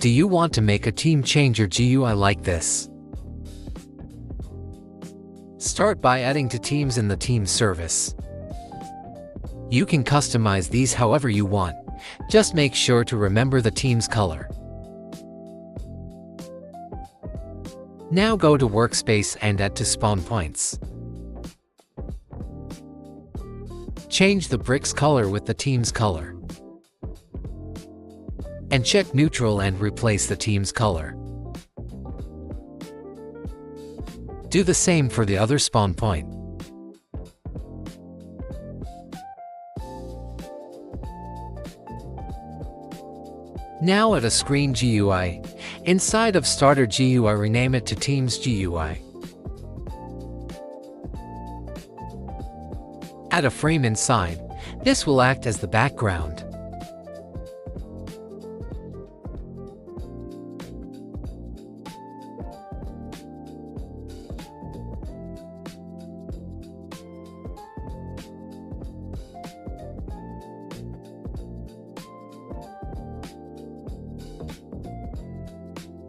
Do you want to make a Team Changer GUI like this? Start by adding to teams in the Team service. You can customize these however you want. Just make sure to remember the team's color. Now go to Workspace and add to spawn points. Change the bricks color with the team's color. And check neutral and replace the team's color. Do the same for the other spawn point. Now add a screen GUI. Inside of Starter GUI, rename it to Teams GUI. Add a frame inside. This will act as the background.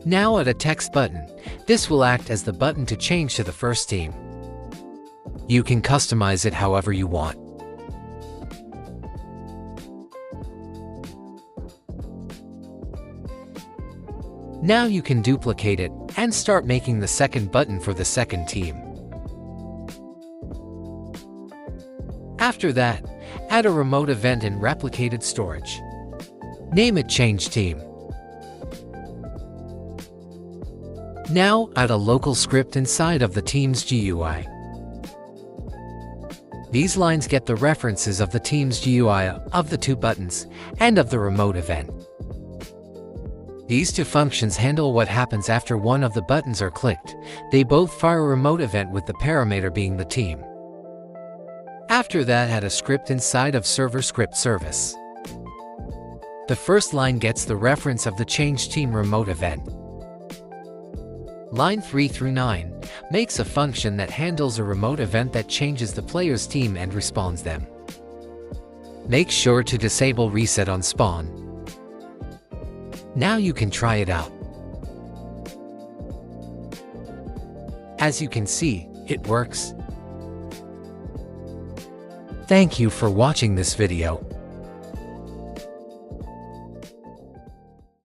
Now add a text button. This will act as the button to change to the first team. You can customize it however you want. Now you can duplicate it and start making the second button for the second team. After that, add a remote event in replicated storage. Name it Change Team. Now add a local script inside of the Teams GUI. These lines get the references of the Teams GUI, of the two buttons, and of the remote event. These two functions handle what happens after one of the buttons are clicked. They both fire a remote event with the parameter being the team. After that, add a script inside of Server Script Service. The first line gets the reference of the Change Team remote event. Line 3 through 9 makes a function that handles a remote event that changes the player's team and respawns them. Make sure to disable reset on spawn. Now you can try it out. As you can see, it works. Thank you for watching this video.